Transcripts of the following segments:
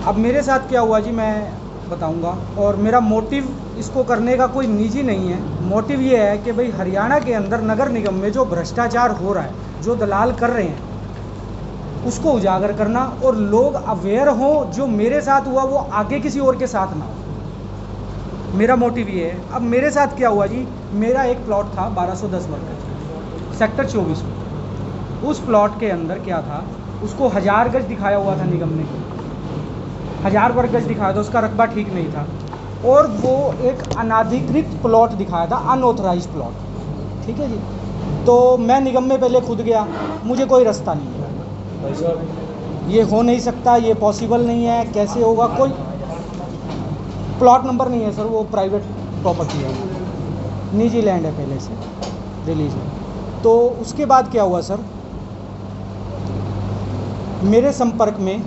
अब मेरे साथ क्या हुआ जी, मैं बताऊंगा। और मेरा मोटिव इसको करने का कोई निजी नहीं है। मोटिव ये है कि भाई हरियाणा के अंदर नगर निगम में जो भ्रष्टाचार हो रहा है, जो दलाल कर रहे हैं, उसको उजागर करना और लोग अवेयर हों। जो मेरे साथ हुआ वो आगे किसी और के साथ ना हो, मेरा मोटिव ये है। अब मेरे साथ क्या हुआ जी, मेरा एक प्लॉट था 1210 वर्ग का, सेक्टर 24 में। उस प्लॉट के अंदर क्या था, उसको 1000 गज दिखाया हुआ था निगम ने, 1000 वर्ग गज दिखाया था, उसका रकबा ठीक नहीं था। और वो एक अनाधिकृत प्लॉट दिखाया था, अनऑथराइज प्लॉट, ठीक है जी। तो मैं निगम में पहले खुद गया, मुझे कोई रास्ता नहीं है, ये हो नहीं सकता, ये पॉसिबल नहीं है, कैसे होगा, कोई प्लॉट नंबर नहीं है सर, वो प्राइवेट प्रॉपर्टी है, निजी लैंड है पहले से रिलीज है। तो उसके बाद क्या हुआ सर, मेरे संपर्क में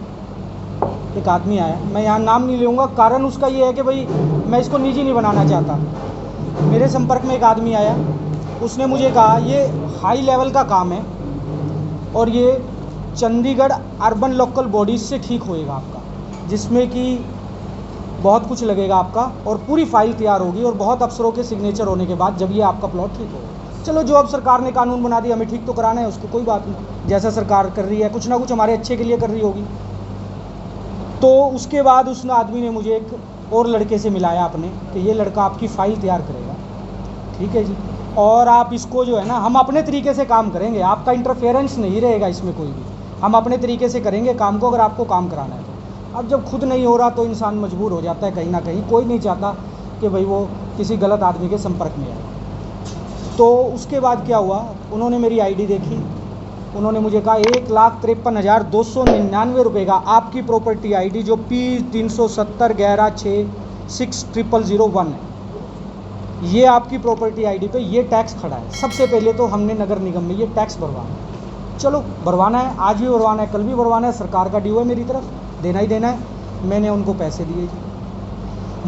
एक आदमी आया, मैं यहाँ नाम नहीं लूँगा, कारण उसका ये है कि भाई मैं इसको निजी नहीं बनाना चाहता। मेरे संपर्क में एक आदमी आया, उसने मुझे कहा ये हाई लेवल का काम है और ये चंडीगढ़ अर्बन लोकल बॉडीज़ से ठीक होएगा आपका, जिसमें कि बहुत कुछ लगेगा आपका और पूरी फाइल तैयार होगी और बहुत अफसरों के सिग्नेचर होने के बाद जब ये आपका प्लॉट ठीक होगा। चलो, जो अब सरकार ने कानून बना दिया, हमें ठीक तो कराना है उसको, कोई बात नहीं, जैसा सरकार कर रही है कुछ ना कुछ हमारे अच्छे के लिए कर रही होगी। तो उसके बाद उस आदमी ने मुझे एक और लड़के से मिलाया अपने, कि ये लड़का आपकी फ़ाइल तैयार करेगा, ठीक है जी, और आप इसको जो है ना, हम अपने तरीके से काम करेंगे, आपका इंटरफेरेंस नहीं रहेगा इसमें कोई भी, हम अपने तरीके से करेंगे काम को, अगर आपको काम कराना है तो। अब जब खुद नहीं हो रहा तो इंसान मजबूर हो जाता है कहीं ना कहीं, कोई नहीं चाहता कि भाई वो किसी गलत आदमी के संपर्क में आए। तो उसके बाद क्या हुआ, उन्होंने मेरी आईडी देखी, उन्होंने मुझे कहा 1,53,299 रुपये का आपकी प्रॉपर्टी आईडी जो P37011660001 है, ये आपकी प्रॉपर्टी आईडी पे ये टैक्स खड़ा है। सबसे पहले तो हमने नगर निगम में ये टैक्स भरवाना है, चलो भरवाना है, आज भी भरवाना है, कल भी भरवाना है, सरकार का ड्यू है, मेरी तरफ देना ही देना है। मैंने उनको पैसे दिए जी,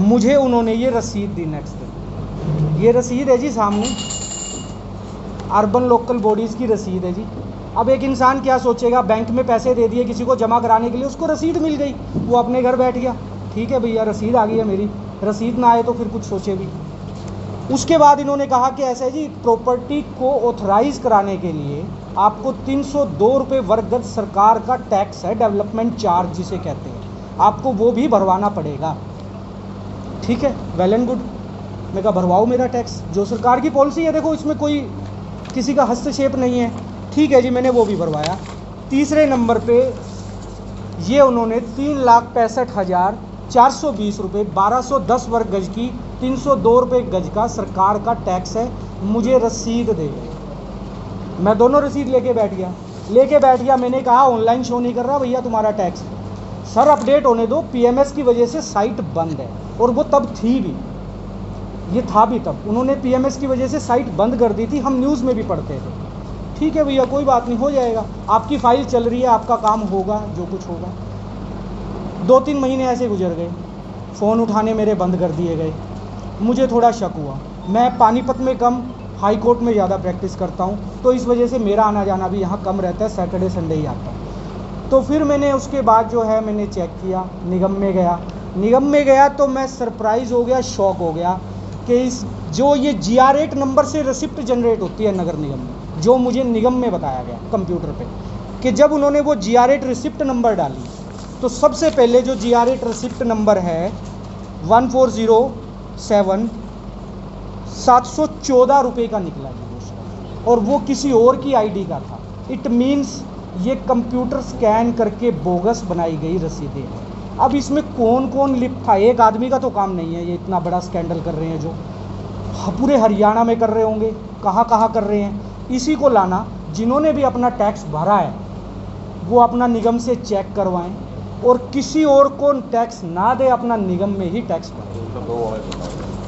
मुझे उन्होंने ये रसीद दी नेक्स्ट दिन। ये रसीद है जी सामने, अर्बन लोकल बॉडीज़ की रसीद है जी। अब एक इंसान क्या सोचेगा, बैंक में पैसे दे दिए किसी को जमा कराने के लिए, उसको रसीद मिल गई, वो अपने घर बैठ गया, ठीक है भैया रसीद आ गई है मेरी, रसीद ना आए तो फिर कुछ सोचे भी। उसके बाद इन्होंने कहा कि ऐसा है जी, प्रॉपर्टी को ऑथराइज कराने के लिए आपको 302 रुपये वर्ग गज सरकार का टैक्स है, डेवलपमेंट चार्ज जिसे कहते हैं, आपको वो भी भरवाना पड़ेगा, ठीक है, वेल एंड गुड। मैं कहा भरवाओ मेरा टैक्स, जो सरकार की पॉलिसी है, देखो इसमें कोई किसी का हस्तक्षेप नहीं है, ठीक है जी, मैंने वो भी भरवाया। तीसरे नंबर पे ये उन्होंने 3,65,420 रुपये, 1210 वर्ग गज की 302 रुपये गज का सरकार का टैक्स है, मुझे रसीद दे। मैं दोनों रसीद लेके बैठ गया। मैंने कहा ऑनलाइन शो नहीं कर रहा भैया तुम्हारा टैक्स, सर अपडेट होने दो, पीएमएस की वजह से साइट बंद है, और वो तब थी भी, ये था भी तब, उन्होंने पीएमएस की वजह से साइट बंद कर दी थी, हम न्यूज़ में भी पढ़ते थे। ठीक है भैया कोई बात नहीं, हो जाएगा, आपकी फ़ाइल चल रही है, आपका काम होगा जो कुछ होगा। 2-3 महीने ऐसे गुजर गए, फ़ोन उठाने मेरे बंद कर दिए गए। मुझे थोड़ा शक हुआ, मैं पानीपत में कम, हाई कोर्ट में ज़्यादा प्रैक्टिस करता हूँ, तो इस वजह से मेरा आना जाना भी यहाँ कम रहता है, सैटरडे संडे ही आता है। तो फिर मैंने उसके बाद जो है मैंने चेक किया, निगम में गया तो मैं सरप्राइज़ हो गया, शॉक हो गया कि इस जो ये GR8 नंबर से रिसिप्ट जनरेट होती है नगर निगम में, जो मुझे निगम में बताया गया कंप्यूटर पे, कि जब उन्होंने वो GR8 रिसिप्ट नंबर डाली, तो सबसे पहले जो GR8 रिसिप्ट नंबर है 140714 रुपये का निकला जी उसका, और वो किसी और की आईडी का था। इट मीन्स ये कंप्यूटर स्कैन करके बोगस बनाई गई रसीदें हैं। अब इसमें कौन कौन लिप्त था, एक आदमी का तो काम नहीं है, ये इतना बड़ा स्कैंडल कर रहे हैं जो पूरे हरियाणा में कर रहे होंगे, कहाँ कहाँ कर रहे हैं। इसी को लाना, जिन्होंने भी अपना टैक्स भरा है वो अपना निगम से चेक करवाएं, और किसी और को टैक्स ना दे, अपना निगम में ही टैक्स भरें।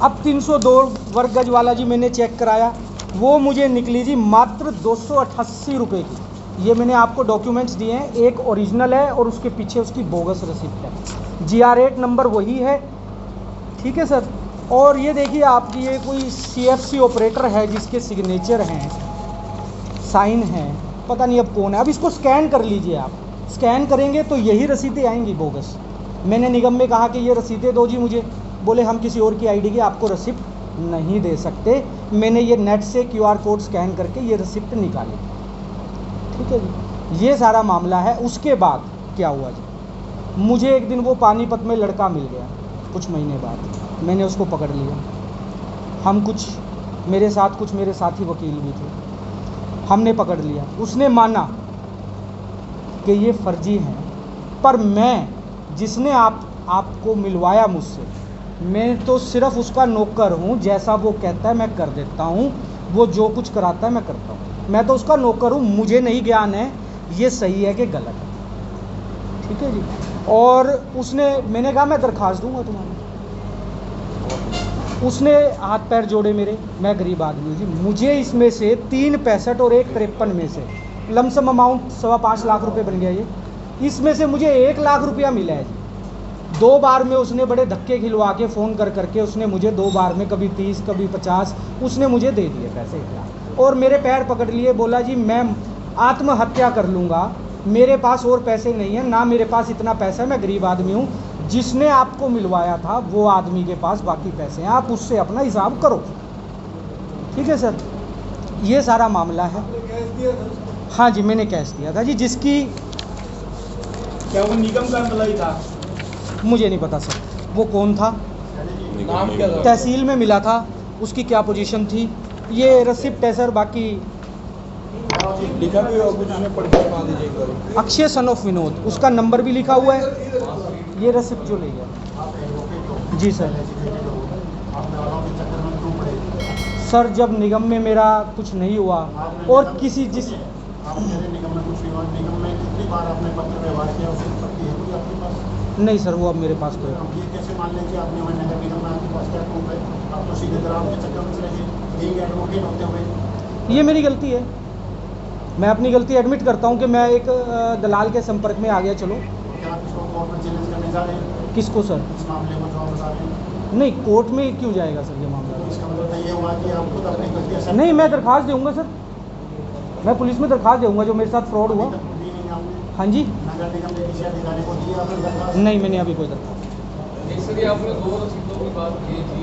अब 302 वर्ग गज वाला जी मैंने चेक कराया, वो मुझे निकली जी मात्र 288 रुपये की। ये मैंने आपको डॉक्यूमेंट्स दिए हैं, एक ओरिजिनल है और उसके पीछे उसकी बोगस रिसिप्ट है, GR8 नंबर वही है, ठीक है सर। और ये देखिए आपकी ये कोई CFC ऑपरेटर है जिसके सिग्नेचर हैं, साइन हैं, पता नहीं अब कौन है। अब इसको स्कैन कर लीजिए आप, स्कैन करेंगे तो यही रसीदें आएंगी बोगस, मैंने निगम में कहा कि ये रसीदें दो जी मुझे, बोले हम किसी और की आईडी की आपको रिसिप्ट नहीं दे सकते। मैंने ये नेट से QR कोड स्कैन करके ये रिसिप्ट निकाली। ठीक है जी, ये सारा मामला है। उसके बाद क्या हुआ जी, मुझे एक दिन वो पानीपत में लड़का मिल गया, कुछ महीने बाद मैंने उसको पकड़ लिया। हम कुछ मेरे साथ कुछ मेरे साथी वकील भी थे, हमने पकड़ लिया। उसने माना कि ये फर्जी है, पर मैं जिसने आपको मिलवाया मुझसे, मैं तो सिर्फ उसका नौकर हूँ। जैसा वो कहता है मैं कर देता हूँ, वो जो कुछ कराता है मैं करता हूँ। मैं तो उसका नौकर हूँ, मुझे नहीं ज्ञान है ये सही है कि गलत है। ठीक है जी। और मैंने कहा मैं दरख्वास्त दूंगा तुम्हारी। उसने हाथ पैर जोड़े मेरे, मैं गरीब आदमी हूँ जी, मुझे इसमें से 3.65 और 1.53 में से लमसम अमाउंट 5.25 लाख रुपए बन गया ये। इसमें से मुझे 1 लाख रुपया मिला है जी। 2 बार में उसने बड़े धक्के खिलवा के फ़ोन करके उसने मुझे 2 बार में कभी 30 कभी 50 उसने मुझे दे दिए पैसे 1 लाख। और मेरे पैर पकड़ लिए, बोला जी मैं आत्महत्या कर लूँगा, मेरे पास और पैसे नहीं है, ना मेरे पास इतना पैसा है, मैं गरीब आदमी हूँ। जिसने आपको मिलवाया था वो आदमी के पास बाकी पैसे हैं, आप उससे अपना हिसाब करो। ठीक है सर, ये सारा मामला है। हाँ जी, मैंने कैश दिया था जी। जिसकी क्या वो निगम का एम्प्लॉय था? मुझे नहीं पता सर वो कौन था, नाम क्या था? तहसील में मिला था, उसकी क्या पोजीशन थी, ये रिसिप्ट है सर। बाकी लिखा भी और कुछ उसमें पढ़ के मान दीजिए एक बार। अक्षय सन ऑफ विनोद, उसका नंबर भी लिखा हुआ है। ये रिसिप्ट जो ले गया जी सर। सर जब निगम में मेरा कुछ नहीं हुआ और किसी जिस नहीं सर, वो अब मेरे पास तो है। ये कैसे मान लें कि आपने नगर निगम में आपके पास क्या प्रूफ है? आप तो सीधे दलाल के चक्कर में चले गए एडवोकेट होते हुए। ये मेरी गलती है, मैं अपनी गलती एडमिट करता हूँ कि मैं एक दलाल के संपर्क में आ गया। चलो क्या आप इसको कोर्ट में चैलेंज करने जा रहे हैं? किसको सर? इस मामले को जो आप बता रहे हैं। नहीं, कोर्ट में क्यों जाएगा सर ये मामला? तो इसका मतलब ये हुआ कि आप खुद अपनी गलती accept नहीं, मैं दरख्वास्त दूंगा सर, मैं पुलिस में दरख्वास्त दूंगा जो मेरे साथ फ्रॉड हुआ। दी नहीं आपने? हाँ जी, नगर निगम ने किसी अधिकारी को दी आपने दरख्वास्त? नहीं मैंने अभी कोई दरख्वास्त। सर ये आपने 2 रसीदों की बात की थी,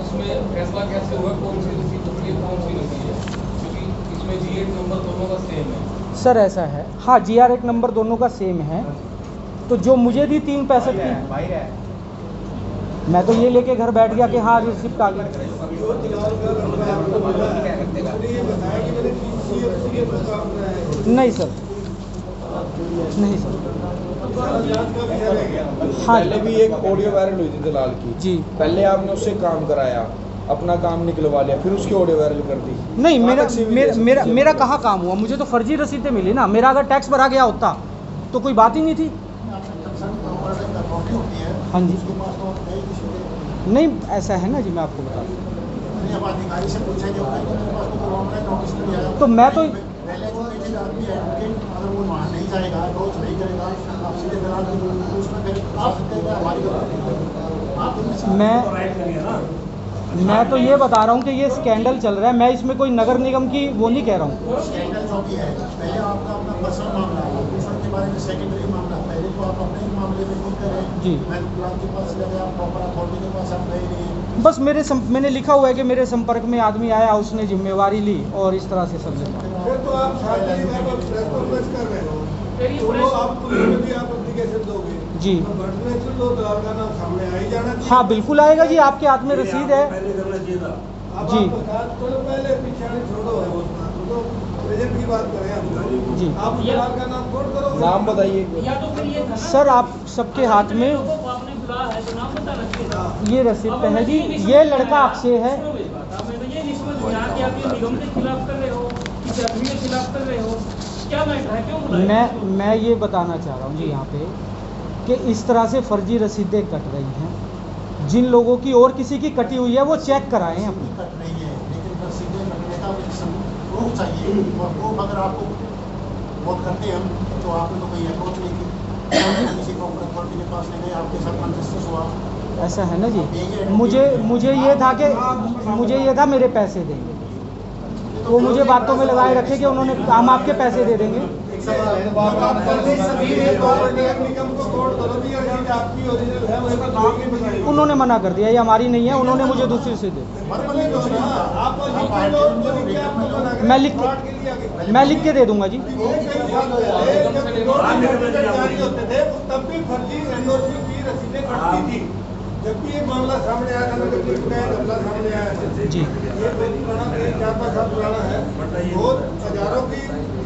इसमें फैसला कैसे हुआ कौन सी रसीद पकड़ी कौन सी नहीं है? क्योंकि इसमें G8 नंबर दोनों का सेम है। सर ऐसा है, हाँ GR1 नंबर दोनों का सेम है। तो जो मुझे दी 3.65 की, मैं तो ये लेके घर बैठ गया कि हाँ रिसिप्ट आ गई। नहीं सर, नहीं सर। हाँ पहले भी एक ऑडियो वायरल हुई थी दलाल की जी। पहले आपने उससे काम कराया, अपना काम निकलवा लिया, फिर उसकी ऑडियो वायरल कर दी। नहीं, मेरा तक सीमित मेरा है मेरा, सब मेरा चीज़ें। कहाँ काम हुआ? मुझे तो फर्जी रसीदें मिली ना। मेरा अगर टैक्स भरा गया होता तो कोई बात ही नहीं थी। हाँ जी, उसके पास तो है ही किसी के। नहीं ऐसा है ना जी, मैं आपको बता दूं। नहीं, अब अधिकारी से पूछेंगे उनके पास तो ऑनलाइन नोटिस नहीं आया। तो मैं तो पहले जो पेटेड आदमी है एडवोकेट, अगर वो वहाँ नहीं जाएगा, रोज नहीं करेगा, आप सीधे दलाल के तो उसमें फिर आप सकते हैं कि हमारी गलती है। आप उनमें से मैं- राइट करिए ना। मैं तो ये बता रहा हूँ कि ये स्कैंडल चल रहा है, मैं इसमें कोई नगर निगम की वो नहीं कह रहा हूँ। स्कैंडल जो भी है, पहले आपका अपना पर्सनल मामला है, दूसरों के बारे में सेकेंडरी मामला है। पहले तो आप अपने ही मामले में खुद करें। जी। मैं दलाल के पास लगे, आप प्रॉपर अथॉरिटी के पास आप गए नहीं हैं। बस मैंने लिखा हुआ है कि मेरे संपर्क में आदमी आया, उसने जिम्मेवारी ली और इस तरह से सब लिखा। फिर तो आप शादी में प्रेस कॉन्फ्रेंस कर रहे हो, तो वो आप पुलिस में भी आप एप्लीकेशन दोगे जी। तो घटने से तो दलाल का नाम सामने आ ही जाना चाहिए। हाँ बिल्कुल आएगा जी, आपके हाथ में रसीद है। पहले करना चाहिए था। अब जी। आप बता चलो, पहले पीछे छोड़ो है वो तो प्रेजेंट की बात करें हम। जी। आप दलाल का नाम कोट करो। नाम बताइए। या तो फिर ये था ना, सर आप सबके हाथ में लोगों को आपने बुलाया है तो नाम बता रखिए। ये रसीद है जी, ये लड़का अक्षय है। मैंने ये नहीं समझ में आया कि आप ये निगम के खिलाफ कर रहे हो, किसी आदमी के खिलाफ कर रहे हो, क्या मैटर है, क्यों बुलाया? मैं ये बताना चाह रहा हूँ जी यहाँ पे कि इस तरह से फर्जी रसीदें कट रही हैं। जिन लोगों की और किसी की कटी हुई है वो चेक कराएं अपनी। कट रही है, लेकिन रसीदें कटने का प्रूफ चाहिए। और प्रूफ अगर आपको बहुत करते हैं हम, तो आपने तो कोई अप्रोच नहीं की, किसी प्रॉपर अथॉरिटी के पास नहीं गए, आपके साथ कंजस्टिस हुआ। ऐसा है ना जी। मुझे ये था मेरे पैसे देंगे, वो मुझे बातों में लगाए रखे कि उन्होंने हम आपके पैसे दे देंगे। एक सवाल है, सभी में प्रॉपर्टी एक्ट निगम को कोड करो भी और ये आपकी ओरिजिनल है, वो एक नाम नहीं बताइए। उन्होंने मना कर दिया, ये हमारी नहीं है, उन्होंने मुझे दूसरी रसीद दे दी। मरमली दो ना, आप लिख लो, तो लिख के आपको मना करें। मैं लिख के दे दूंगा जी। कई साल हो गए, जब नोट सर्टिफिकेट जारी होते थे, तब भी फर्जी एनओसी की रसीदें कटती थी। जबकि ये मामला सामने आया था, नगर निगम का मामला सामने आया था जी। ये बहुत पुराना, 4-5 साल पुराना है। बहुत हजारों की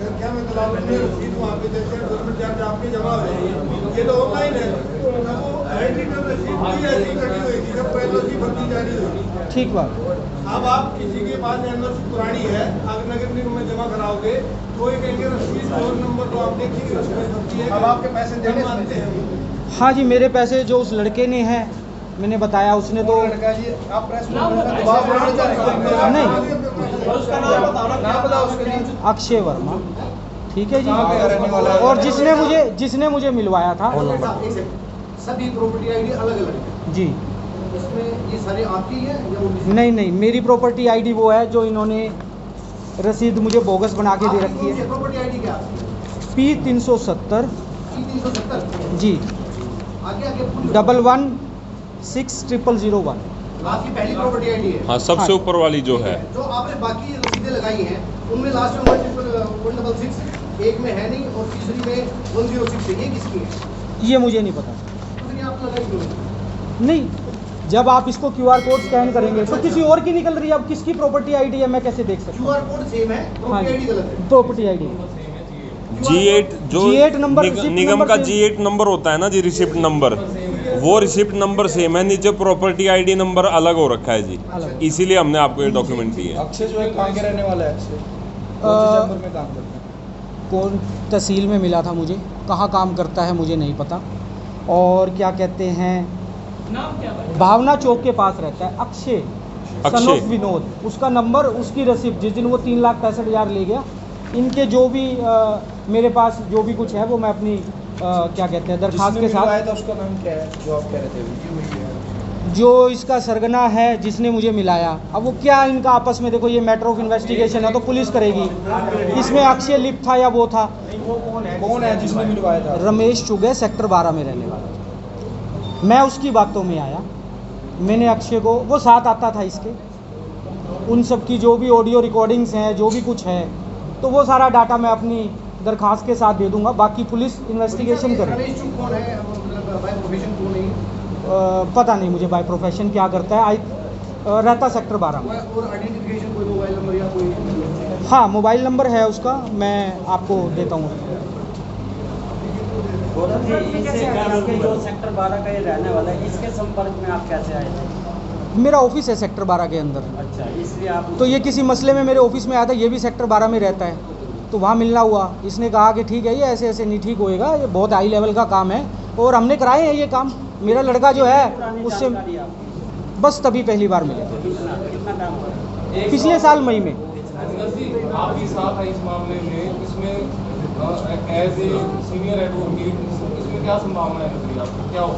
संख्या में तालाबों में रसीद वहाँ पे जैसे गवर्नमेंट चार्ज आपके जमा हुए हैं। ये तो ऑनलाइन है, तब वो हैंडरिटन रसीद भी ऐसी कटी हुई थी जब एनओसी फर्जी जारी हुई। ठीक बात। अब आप किसी के पास एनओसी पुरानी है, अगर नगर निगम में जमा कराओगे तो ये कहेंगे रसीद और नंबर तो आप देखिए उसमें फर्जी है। अब आपके पैसे देने मानते हैं? हाँ जी, मेरे पैसे जो उस लड़के ने हैं, मैंने बताया, उसने तो लड़का जी आप प्रेस नहीं, उसका नाम बताओ उसके लिए। अक्षय वर्मा, ठीक है जी। कहाँ का रहने वाला है? और जिसने मुझे मिलवाया था सभी प्रॉपर्टी आईडी अलग अलग है जी। इसमें ये सारे आपकी है या उनकी? नहीं, मेरी प्रॉपर्टी आईडी वो है जो इन्होंने रसीद मुझे बोगस बना के दे रखी है। प्रॉपर्टी आईडी क्या है? P370 370 जी, आगे आगे पूरी 11160001। आपकी पहली प्रॉपर्टी आईडी है। हाँ, सबसे ऊपर वाली जो है। जो आपने बाकी रसीदें लगाई हैं उनमें लास्ट में 166 एक में है नहीं और तीसरी में 106 है, ये किसकी है? ये मुझे नहीं पता। तो फिर ये आप लगाई क्यों नहीं? नहीं, जब आप इसको QR कोड स्कैन करेंगे तो किसी और की निकल रही है। अब किसकी प्रॉपर्टी आईडी है मैं कैसे देख सकता हूँ? QR कोड सेम है, हाँ प्रॉपर्टी आईडी गलत है। प्रॉपर्टी आईडी G8 जो G8 नंबर, रिसिप्ट निगम नंबर का से- G8 नंबर होता है ना जी, रिसिप्ट नंबर, वो रिसिप्ट नंबर सेम है, नीचे प्रॉपर्टी आईडी नंबर अलग हो रखा है जी, अलग। इसीलिए हमने आपको ये डॉक्यूमेंट दिए। अक्षय जो है कहाँ के रहने वाला है? अक्षय अ, कौन से चैम्बर में काम करता है? कौन तहसील में मिला था मुझे, कहाँ काम करता है मुझे नहीं पता। और क्या कहते हैं, नाम क्या है? भावना चौक के पास रहता है अक्षय, सन ऑफ विनोद। उसका नंबर, उसकी रसीद, जिस दिन वो 3,65,000 ले गया, इनके जो भी मेरे पास जो भी कुछ है वो मैं अपनी क्या कहते हैं दरखास्त के साथ। था उसका नाम क्या है जो आप कह रहे थे? जो इसका सरगना है जिसने मुझे मिलाया, अब वो क्या इनका आपस में, देखो ये मैटर ऑफ इन्वेस्टिगेशन है तो पुलिस करेगी। इसमें अक्षय लिप्त था या वो था? कौन है जिसने मिलवाया था? रमेश चुगे, सेक्टर 12 में रहने वाला। मैं उसकी बातों में आया, मैंने अक्षय को, वो साथ आता था इसके, उन सब की जो भी ऑडियो रिकॉर्डिंग्स हैं, जो भी कुछ है, तो वो सारा डाटा मैं अपनी दरखास्त के साथ दे दूंगा। बाकी पुलिस इन्वेस्टिगेशन करे। रमेश चुग कौन है, मतलब बाय प्रोफेशन कौन है? पता नहीं मुझे बाय प्रोफेशन क्या करता है। रहता सेक्टर 12 में। और आइडेंटिफिकेशन कोई मोबाइल नंबर या कोई? हाँ, मोबाइल नंबर है उसका, मैं आपको देता हूँ। जो सेक्टर 12 का ये रहने वाला है, इसके संपर्क में आप कैसे आए थे? मेरा ऑफिस है सेक्टर 12 के अंदर, अच्छा, इसलिए आप तो ये किसी मसले में मेरे ऑफिस में आया था। ये भी सेक्टर 12 में रहता है, तो वहाँ मिलना हुआ। इसने कहा कि ठीक है, ये ऐसे ऐसे नहीं ठीक होएगा, ये बहुत हाई लेवल का काम है, और हमने कराए हैं ये काम। मेरा लड़का जो है उससे बस तभी पहली बार मिले थे, कितना टाइम हो रहा है? पिछले साल मई में। आप भी साथ हैं इस मामले में, इसमें एज ए सीनियर एडवोकेट इसमें क्या संभावना है, आपको क्या हो?